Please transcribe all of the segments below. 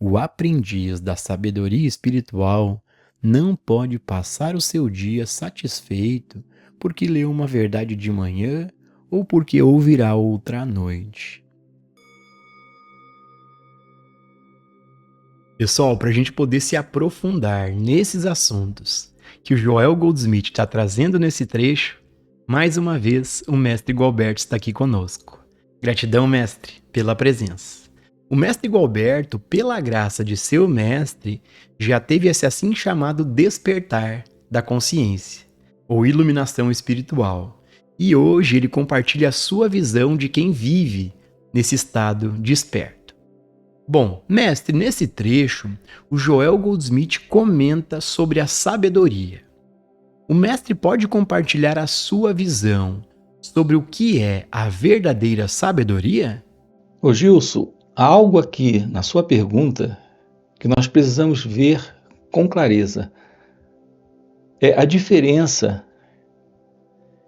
O aprendiz da sabedoria espiritual não pode passar o seu dia satisfeito porque leu uma verdade de manhã ou porque ouvirá outra à noite. Pessoal, para a gente poder se aprofundar nesses assuntos que o Joel Goldsmith está trazendo nesse trecho, mais uma vez o mestre Gualberto está aqui conosco. Gratidão, mestre, pela presença. O mestre Gualberto, pela graça de seu mestre, já teve esse assim chamado despertar da consciência, ou iluminação espiritual. E hoje ele compartilha a sua visão de quem vive nesse estado desperto. Bom, mestre, nesse trecho, o Joel Goldsmith comenta sobre a sabedoria. O mestre pode compartilhar a sua visão sobre o que é a verdadeira sabedoria? Ô Gilson, há algo aqui na sua pergunta que nós precisamos ver com clareza. É a diferença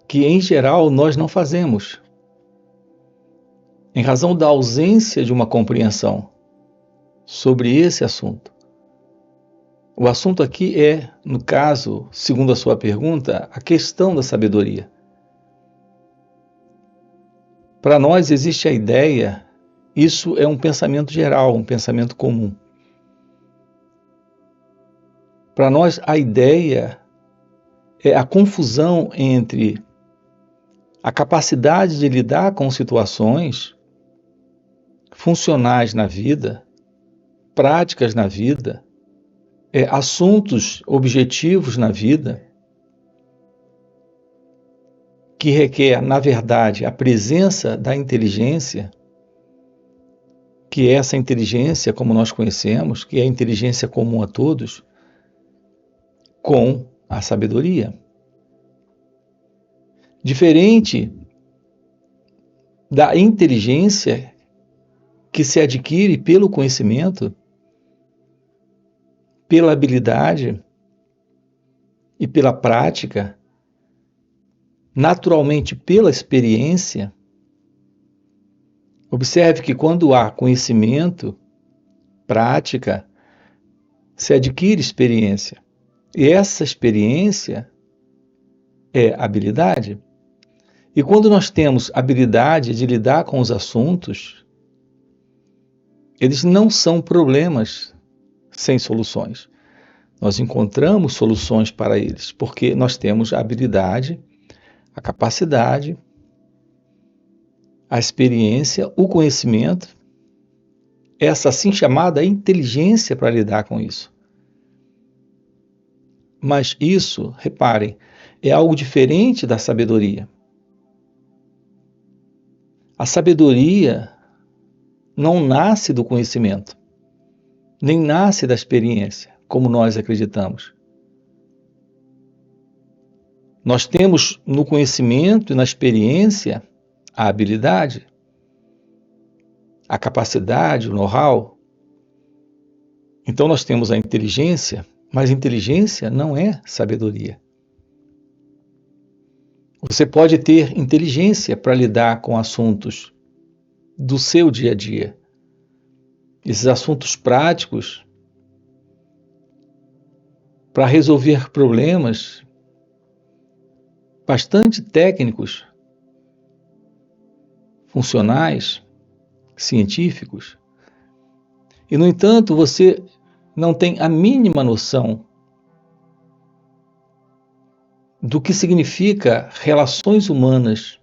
que, em geral, nós não fazemos, em razão da ausência de uma compreensão sobre esse assunto. O assunto aqui é, no caso, segundo a sua pergunta, a questão da sabedoria. Para nós existe a ideia, isso é um pensamento geral, um pensamento comum. Para nós a ideia é a confusão entre a capacidade de lidar com situações funcionais na vida, práticas na vida, assuntos objetivos na vida, que requer, na verdade, a presença da inteligência, que é essa inteligência, como nós conhecemos, que é a inteligência comum a todos, com a sabedoria. Diferente da inteligência que se adquire pelo conhecimento, pela habilidade e pela prática, naturalmente pela experiência. Observe que quando há conhecimento, prática, se adquire experiência. E essa experiência é habilidade. E quando nós temos habilidade de lidar com os assuntos, eles não são problemas sem soluções. Nós encontramos soluções para eles, porque nós temos a habilidade, a capacidade, a experiência, o conhecimento, essa assim chamada inteligência para lidar com isso. Mas isso, reparem, é algo diferente da sabedoria. A sabedoria não nasce do conhecimento, nem nasce da experiência, como nós acreditamos. Nós temos no conhecimento e na experiência a habilidade, a capacidade, o know-how. Então nós temos a inteligência, mas inteligência não é sabedoria. Você pode ter inteligência para lidar com assuntos do seu dia a dia. Esses assuntos práticos, para resolver problemas bastante técnicos, funcionais, científicos. E, no entanto, você não tem a mínima noção do que significa relações humanas,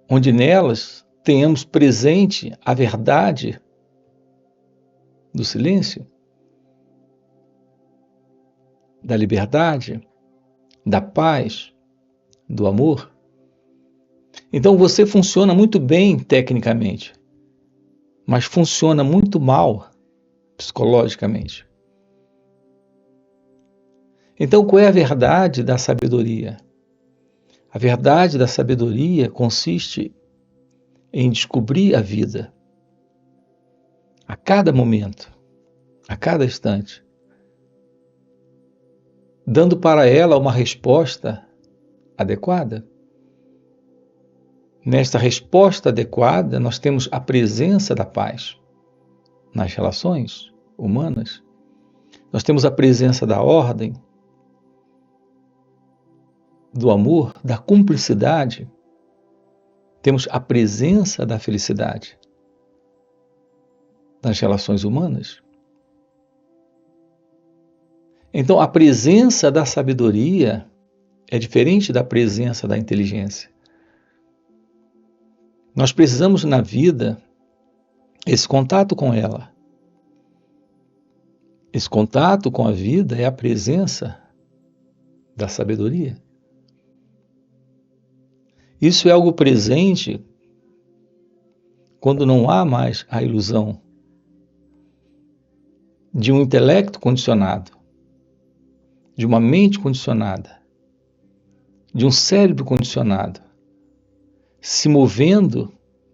onde nelas tenhamos presente a verdade do silêncio, da liberdade, da paz, do amor. Então você funciona muito bem tecnicamente, mas funciona muito mal psicologicamente. Então, qual é a verdade da sabedoria? A verdade da sabedoria consiste em descobrir a vida a cada momento, a cada instante, dando para ela uma resposta adequada. Nesta resposta adequada, nós temos a presença da paz. nas relações humanas. Nós temos a presença da ordem, do amor, da cumplicidade. Temos a presença da felicidade nas relações humanas. Então, a presença da sabedoria é diferente da presença da inteligência. Nós precisamos na vida esse contato com ela. Esse contato com a vida é a presença da sabedoria. Isso é algo presente quando não há mais a ilusão de um intelecto condicionado, de uma mente condicionada, de um cérebro condicionado, se movendo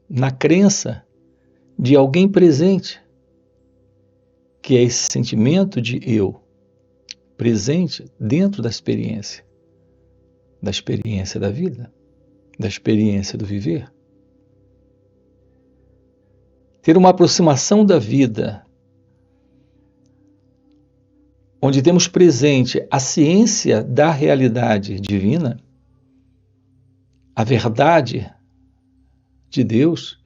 na crença de alguém presente, que é esse sentimento de eu, presente dentro da experiência da vida, da experiência do viver. Ter uma aproximação da vida, onde temos presente a ciência da realidade divina, a verdade de Deus,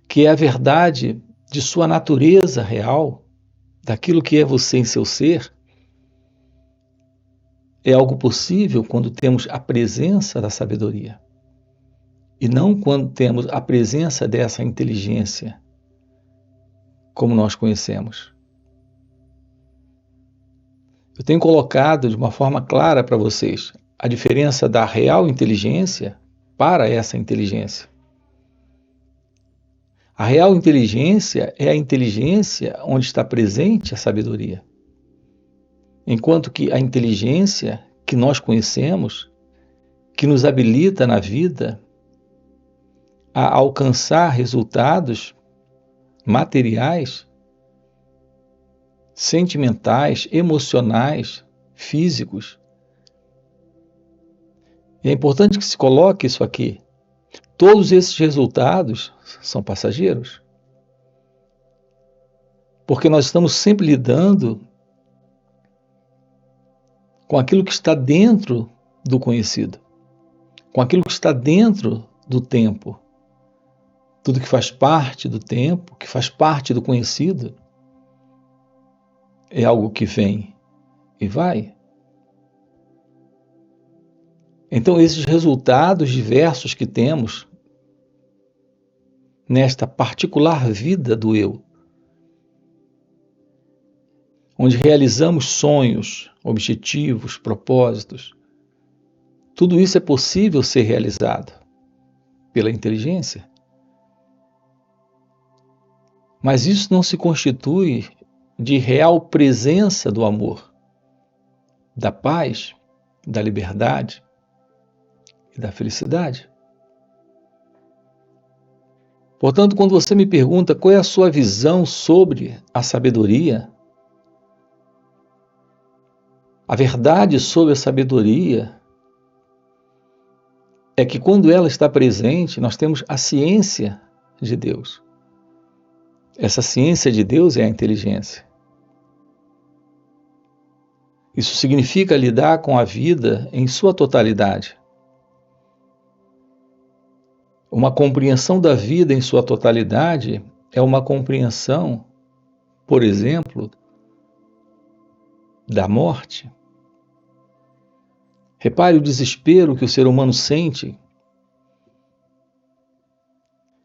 que é a verdade de sua natureza real, daquilo que é você em seu ser, é algo possível quando temos a presença da sabedoria e não quando temos a presença dessa inteligência como nós conhecemos. Eu tenho colocado de uma forma clara para vocês a diferença da real inteligência para essa inteligência. A real inteligência é a inteligência onde está presente a sabedoria. Enquanto que a inteligência que nós conhecemos, que nos habilita na vida a alcançar resultados materiais, sentimentais, emocionais, físicos. E é importante que se coloque isso aqui. Todos esses resultados são passageiros. Porque nós estamos sempre lidando com aquilo que está dentro do conhecido, com aquilo que está dentro do tempo. Tudo que faz parte do tempo, que faz parte do conhecido, é algo que vem e vai. Então, esses resultados diversos que temos nesta particular vida do eu, onde realizamos sonhos, objetivos, propósitos, tudo isso é possível ser realizado pela inteligência. Mas isso não se constitui de real presença do amor, da paz, da liberdade e da felicidade. Portanto, quando você me pergunta qual é a sua visão sobre a sabedoria, a verdade sobre a sabedoria é que quando ela está presente, nós temos a ciência de Deus. Essa ciência de Deus é a inteligência. Isso significa lidar com a vida em sua totalidade. Uma compreensão da vida em sua totalidade é uma compreensão, por exemplo, da morte. Repare o desespero que o ser humano sente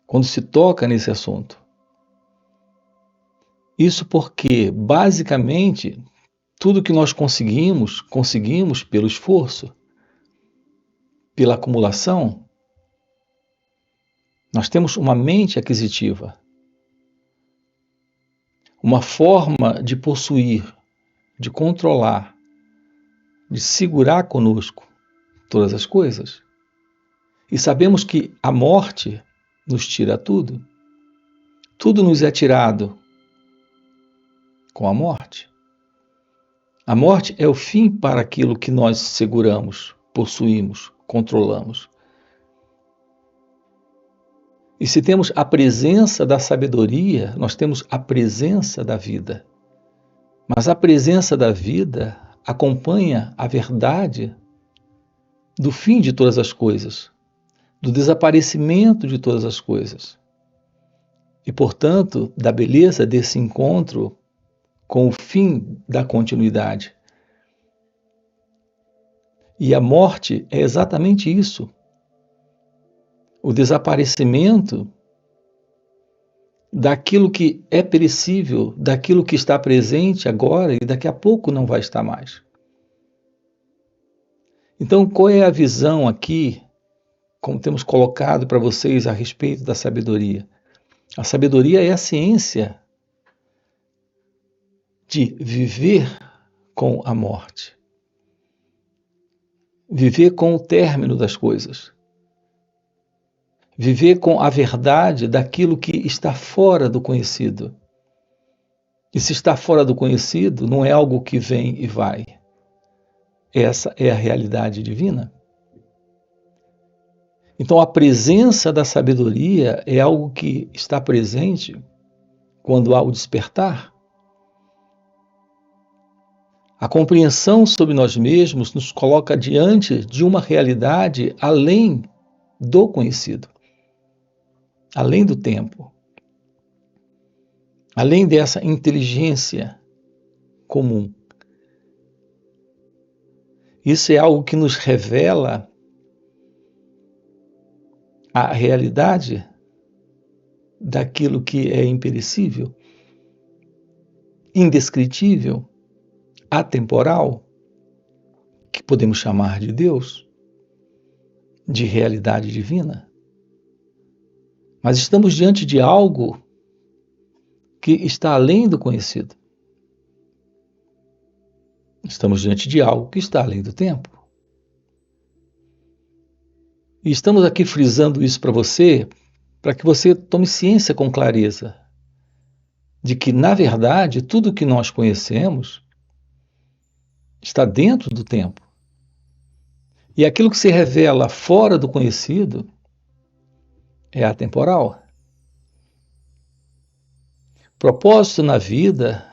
quando se toca nesse assunto. Isso porque, basicamente, tudo que nós conseguimos pelo esforço, pela acumulação. Nós temos uma mente aquisitiva, uma forma de possuir, de controlar, de segurar conosco todas as coisas. E sabemos que a morte nos tira tudo. Tudo nos é tirado com a morte. A morte é o fim para aquilo que nós seguramos, possuímos, controlamos. E se temos a presença da sabedoria, nós temos a presença da vida. Mas a presença da vida acompanha a verdade do fim de todas as coisas, do desaparecimento de todas as coisas. E, portanto, da beleza desse encontro com o fim da continuidade. E a morte é exatamente isso. O desaparecimento daquilo que é perecível, daquilo que está presente agora e daqui a pouco não vai estar mais. Então, qual é a visão aqui, como temos colocado para vocês a respeito da sabedoria? A sabedoria é a ciência de viver com a morte, viver com o término das coisas, viver com a verdade daquilo que está fora do conhecido. E se está fora do conhecido, não é algo que vem e vai. Essa é a realidade divina. Então, a presença da sabedoria é algo que está presente quando há o despertar. A compreensão sobre nós mesmos nos coloca diante de uma realidade além do conhecido, além do tempo, além dessa inteligência comum. Isso é algo que nos revela a realidade daquilo que é imperecível, indescritível, atemporal, que podemos chamar de Deus, de realidade divina. Mas estamos diante de algo que está além do conhecido. Estamos diante de algo que está além do tempo. E estamos aqui frisando isso para que você tome ciência com clareza de que, na verdade, tudo que nós conhecemos está dentro do tempo. E aquilo que se revela fora do conhecido é atemporal. O propósito na vida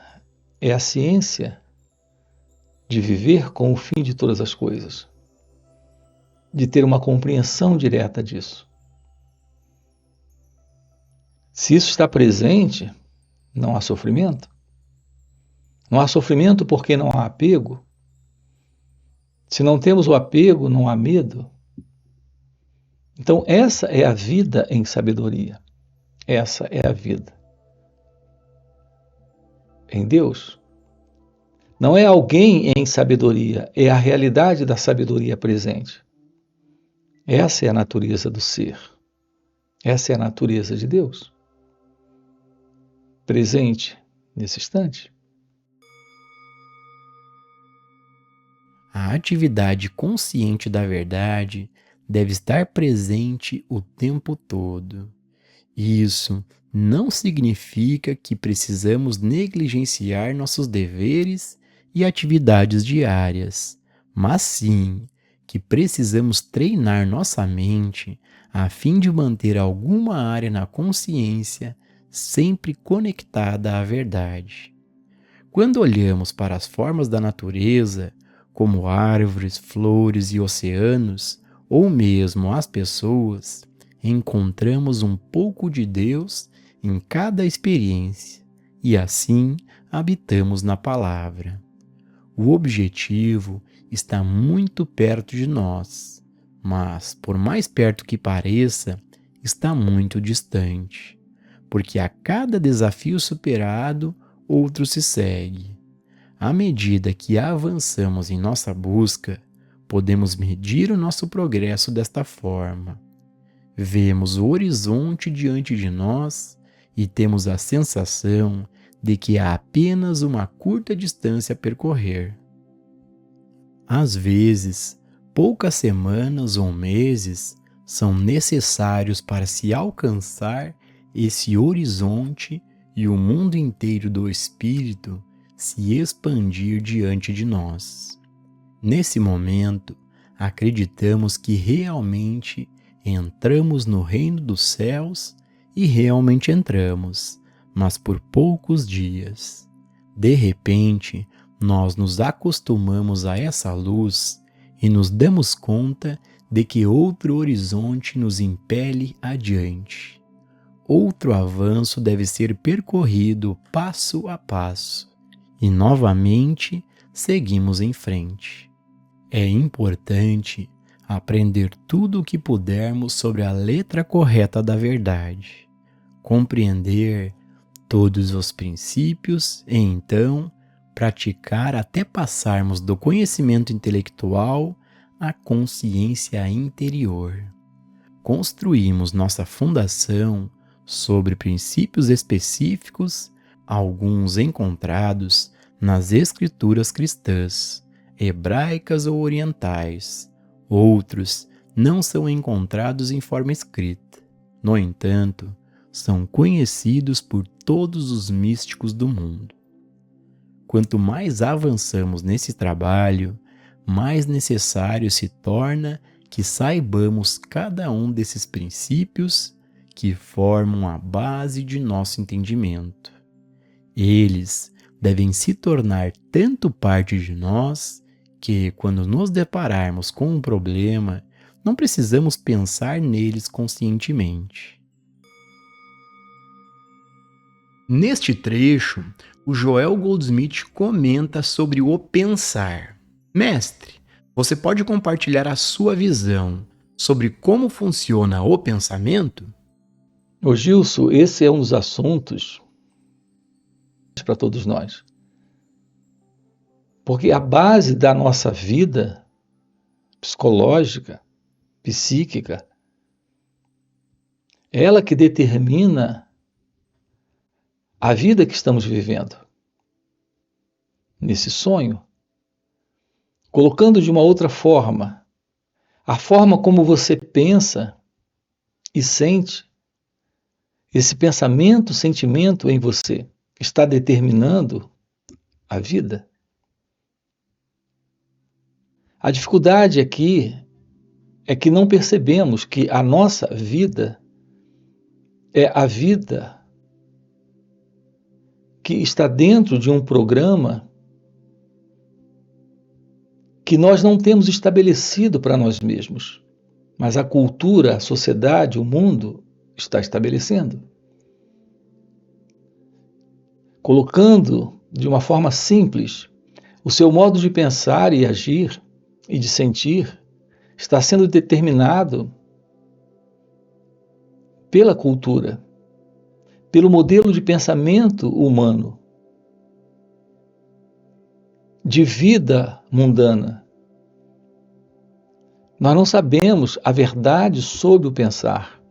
é a ciência de viver com o fim de todas as coisas, de ter uma compreensão direta disso. Se isso está presente, não há sofrimento. Não há sofrimento porque não há apego. Se não temos o apego, não há medo. Então, essa é a vida em sabedoria. Essa é a vida em Deus. Não é alguém em sabedoria, é a realidade da sabedoria presente. Essa é a natureza do ser. Essa é a natureza de Deus. Presente nesse instante. A atividade consciente da verdade deve estar presente o tempo todo. Isso não significa que precisamos negligenciar nossos deveres e atividades diárias, mas sim que precisamos treinar nossa mente a fim de manter alguma área na consciência sempre conectada à verdade. Quando olhamos para as formas da natureza, como árvores, flores e oceanos, ou mesmo as pessoas, encontramos um pouco de Deus em cada experiência e assim habitamos na palavra. O objetivo está muito perto de nós, mas, por mais perto que pareça, está muito distante, porque a cada desafio superado, outro se segue. À medida que avançamos em nossa busca, podemos medir o nosso progresso desta forma. Vemos o horizonte diante de nós e temos a sensação de que há apenas uma curta distância a percorrer. Às vezes, poucas semanas ou meses são necessários para se alcançar esse horizonte e o mundo inteiro do espírito se expandir diante de nós. Nesse momento, acreditamos que realmente entramos no reino dos céus e realmente entramos, mas por poucos dias. De repente, nós nos acostumamos a essa luz e nos damos conta de que outro horizonte nos impele adiante. Outro avanço deve ser percorrido passo a passo e novamente seguimos em frente. É importante aprender tudo o que pudermos sobre a letra correta da verdade, compreender todos os princípios e então praticar até passarmos do conhecimento intelectual à consciência interior. Construímos nossa fundação sobre princípios específicos, alguns encontrados nas escrituras cristãs, hebraicas ou orientais. Outros não são encontrados em forma escrita. No entanto, são conhecidos por todos os místicos do mundo. Quanto mais avançamos nesse trabalho, mais necessário se torna que saibamos cada um desses princípios que formam a base de nosso entendimento. Eles devem se tornar tanto parte de nós que, quando nos depararmos com um problema, não precisamos pensar neles conscientemente. Neste trecho, o Joel Goldsmith comenta sobre o pensar. Mestre, você pode compartilhar a sua visão sobre como funciona o pensamento? Ô Gilson, esse é um dos assuntos para todos nós. Porque a base da nossa vida psicológica, psíquica, é ela que determina a vida que estamos vivendo. Nesse sonho, colocando de uma outra forma, a forma como você pensa e sente, esse pensamento, sentimento em você está determinando a vida. A dificuldade aqui é que não percebemos que a nossa vida é a vida que está dentro de um programa que nós não temos estabelecido para nós mesmos, mas a cultura, a sociedade, o mundo está estabelecendo. Colocando de uma forma simples, o seu modo de pensar e agir e de sentir está sendo determinado pela cultura, pelo modelo de pensamento humano, de vida mundana. Nós não sabemos a verdade sobre o pensar.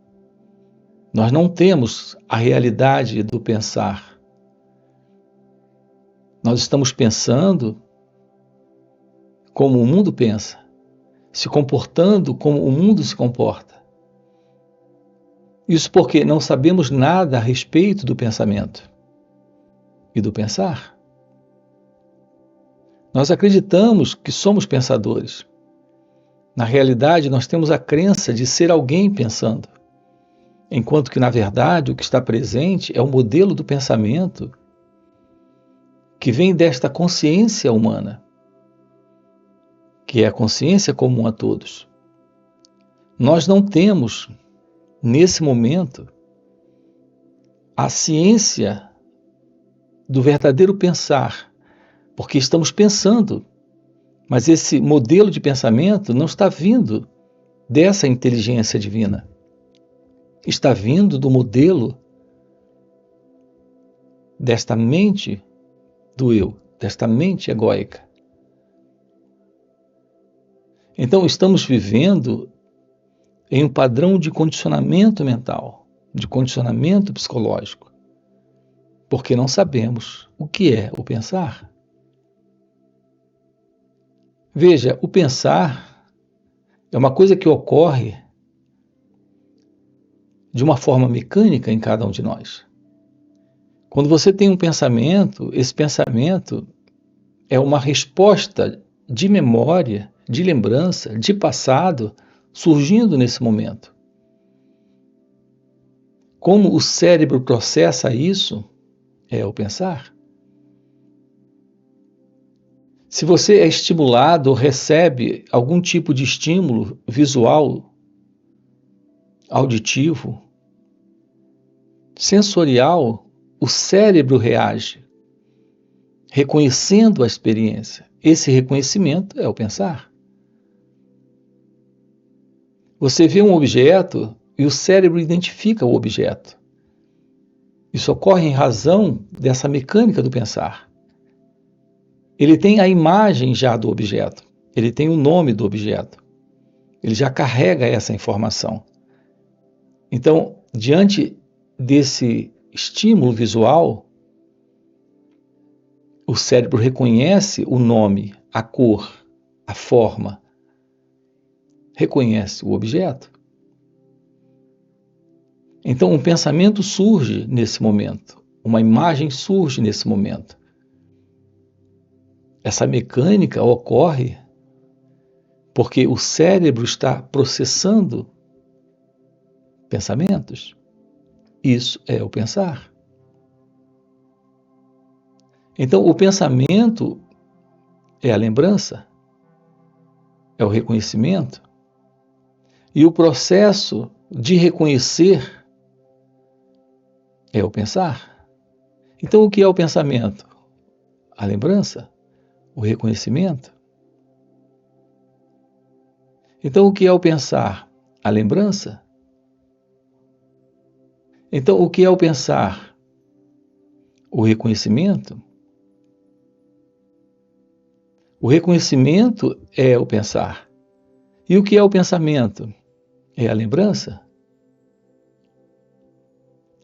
Nós não temos a realidade do pensar. Nós estamos pensando como o mundo pensa, se comportando como o mundo se comporta. Isso porque não sabemos nada a respeito do pensamento e do pensar. Nós acreditamos que somos pensadores. Na realidade, nós temos a crença de ser alguém pensando, enquanto que, na verdade, o que está presente é o modelo do pensamento que vem desta consciência humana, que é a consciência comum a todos. Nós não temos, nesse momento, a ciência do verdadeiro pensar, porque estamos pensando, mas esse modelo de pensamento não está vindo dessa inteligência divina. Está vindo do modelo desta mente do eu, desta mente egóica. Então, estamos vivendo em um padrão de condicionamento mental, de condicionamento psicológico, porque não sabemos o que é o pensar. Veja, o pensar é uma coisa que ocorre de uma forma mecânica em cada um de nós. Quando você tem um pensamento, esse pensamento é uma resposta de memória, de lembrança, de passado, surgindo nesse momento. Como o cérebro processa isso é o pensar. Se você é estimulado ou recebe algum tipo de estímulo visual, auditivo, sensorial, o cérebro reage, reconhecendo a experiência. Esse reconhecimento é o pensar. Você vê um objeto e o cérebro identifica o objeto. Isso ocorre em razão dessa mecânica do pensar. Ele tem a imagem já do objeto, ele tem o nome do objeto, ele já carrega essa informação. Então, diante desse estímulo visual, o cérebro reconhece o nome, a cor, a forma, reconhece o objeto. Então, um pensamento surge nesse momento, uma imagem surge nesse momento. Essa mecânica ocorre porque o cérebro está processando pensamentos. Isso é o pensar. Então, o pensamento é a lembrança, é o reconhecimento, e o processo de reconhecer é o pensar. Então, o que é o pensamento? A lembrança, o reconhecimento. Então, o que é o pensar? A lembrança. Então, o que é o pensar? O reconhecimento. O reconhecimento é o pensar. E o que é o pensamento? É a lembrança.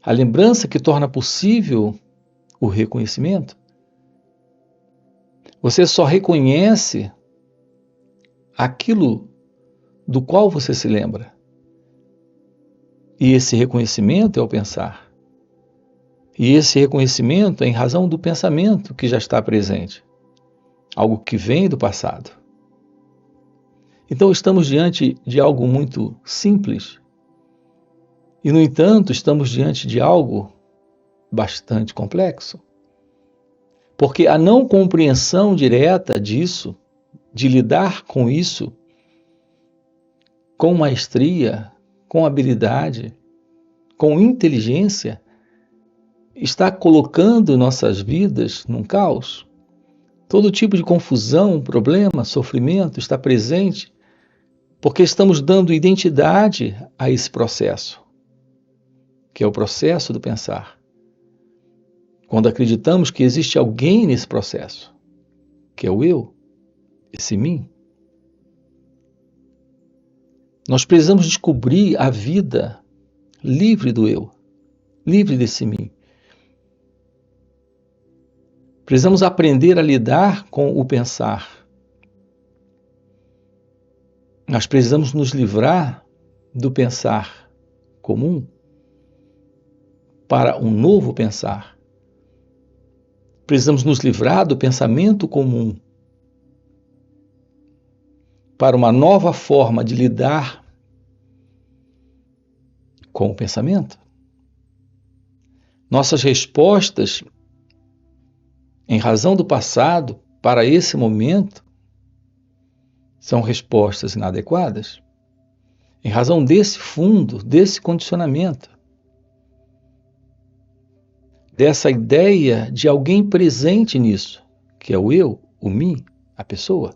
A lembrança que torna possível o reconhecimento. Você só reconhece aquilo do qual você se lembra. E esse reconhecimento é o pensar. E esse reconhecimento é em razão do pensamento que já está presente. Algo que vem do passado. Então estamos diante de algo muito simples. E, no entanto, estamos diante de algo bastante complexo. Porque a não compreensão direta disso, de lidar com isso, com maestria, com habilidade, com inteligência, está colocando nossas vidas num caos. Todo tipo de confusão, problema, sofrimento está presente porque estamos dando identidade a esse processo, que é o processo do pensar. Quando acreditamos que existe alguém nesse processo, que é o eu, esse mim, nós precisamos descobrir a vida livre do eu, livre desse mim. Precisamos aprender a lidar com o pensar. Nós precisamos nos livrar do pensar comum para um novo pensar. Precisamos nos livrar do pensamento comum para uma nova forma de lidar com o pensamento. Nossas respostas, em razão do passado, para esse momento, são respostas inadequadas, em razão desse fundo, desse condicionamento, dessa ideia de alguém presente nisso, que é o eu, o mim, a pessoa.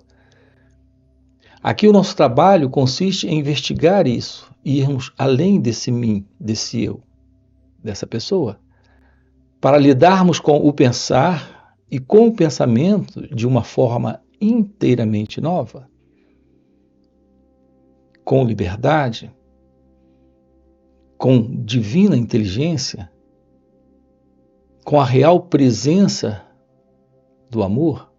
Aqui o nosso trabalho consiste em investigar isso, e irmos além desse mim, desse eu, dessa pessoa, para lidarmos com o pensar e com o pensamento de uma forma inteiramente nova, com liberdade, com divina inteligência, com a real presença do amor.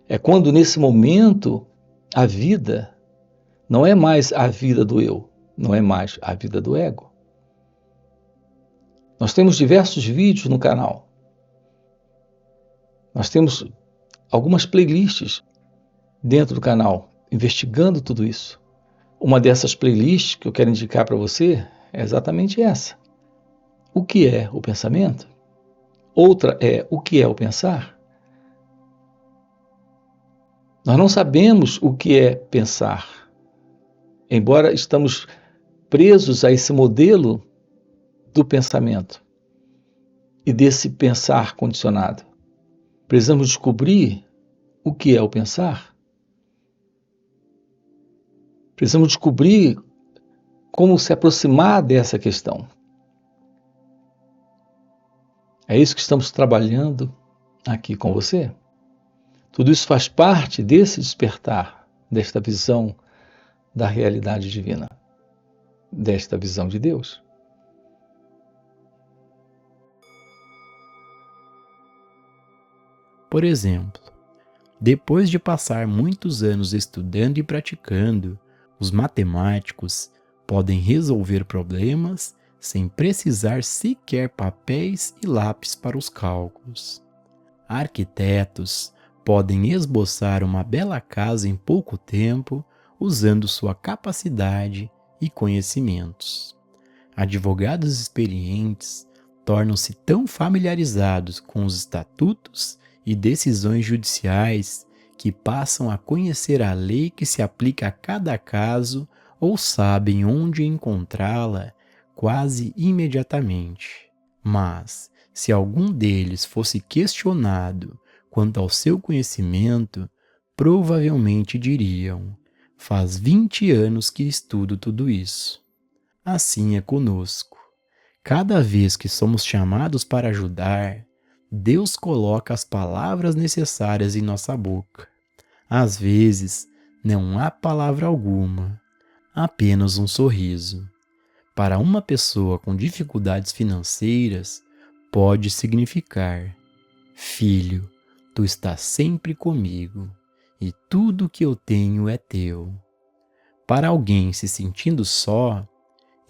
É quando, nesse momento, a vida não é mais a vida do eu, não é mais a vida do ego. Nós temos diversos vídeos no canal. Nós temos algumas playlists dentro do canal, investigando tudo isso, Uma dessas playlists que eu quero indicar para você é exatamente essa. O que é o pensamento? Outra é o que é o pensar? Nós não sabemos o que é pensar, embora estamos presos a esse modelo do pensamento e desse pensar condicionado. Precisamos descobrir o que é o pensar. Precisamos descobrir como se aproximar dessa questão. É isso que estamos trabalhando aqui com você. Tudo isso faz parte desse despertar, desta visão da realidade divina, desta visão de Deus. Por exemplo, depois de passar muitos anos estudando e praticando, os matemáticos podem resolver problemas sem precisar sequer papéis e lápis para os cálculos. Arquitetos podem esboçar uma bela casa em pouco tempo usando sua capacidade e conhecimentos. Advogados experientes tornam-se tão familiarizados com os estatutos e decisões judiciais que passam a conhecer a lei que se aplica a cada caso ou sabem onde encontrá-la quase imediatamente. Mas, se algum deles fosse questionado quanto ao seu conhecimento, provavelmente diriam: faz 20 anos que estudo tudo isso. Assim é conosco. Cada vez que somos chamados para ajudar, Deus coloca as palavras necessárias em nossa boca. Às vezes, não há palavra alguma, apenas um sorriso. Para uma pessoa com dificuldades financeiras, pode significar: filho, tu estás sempre comigo, e tudo que eu tenho é teu. Para alguém se sentindo só,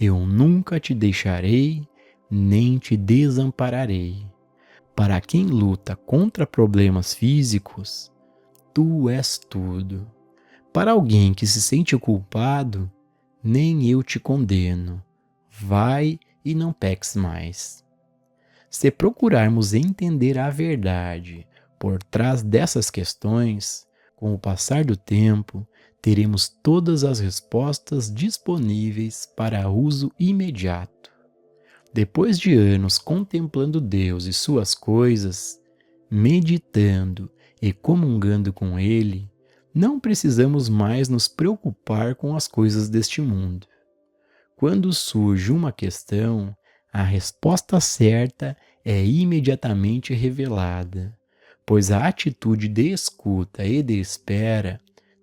eu nunca te deixarei, nem te desampararei. Para quem luta contra problemas físicos, tu és tudo. Para alguém que se sente culpado, nem eu te condeno. Vai e não peques mais. Se procurarmos entender a verdade por trás dessas questões, com o passar do tempo, teremos todas as respostas disponíveis para uso imediato. Depois de anos contemplando Deus e suas coisas, meditando e comungando com Ele, não precisamos mais nos preocupar com as coisas deste mundo. Quando surge uma questão, a resposta certa é imediatamente revelada, pois a atitude de escuta e de espera,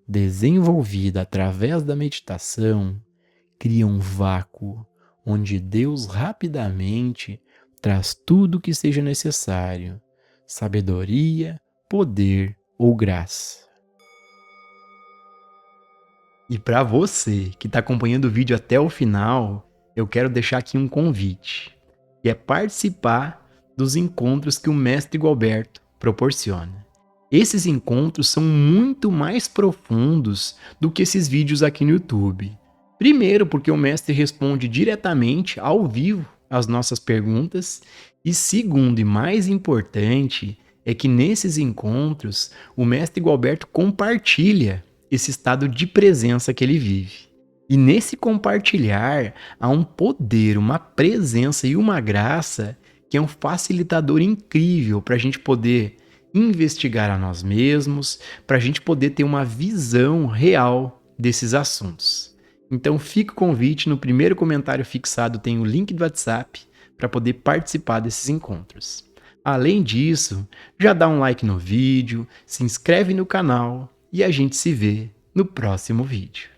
desenvolvida através da meditação, cria um vácuo onde Deus rapidamente traz tudo o que seja necessário: sabedoria, poder ou graça. E para você que está acompanhando o vídeo até o final, eu quero deixar aqui um convite, que é participar dos encontros que o Mestre Gualberto proporciona. Esses encontros são muito mais profundos do que esses vídeos aqui no YouTube. Primeiro, porque o mestre responde diretamente, ao vivo, as nossas perguntas. E segundo, e mais importante, é que nesses encontros, o mestre Gualberto compartilha esse estado de presença que ele vive. E nesse compartilhar, há um poder, uma presença e uma graça que é um facilitador incrível para a gente poder investigar a nós mesmos, para a gente poder ter uma visão real desses assuntos. Então fica o convite, no primeiro comentário fixado tem o link do WhatsApp para poder participar desses encontros. Além disso, já dá um like no vídeo, se inscreve no canal e a gente se vê no próximo vídeo.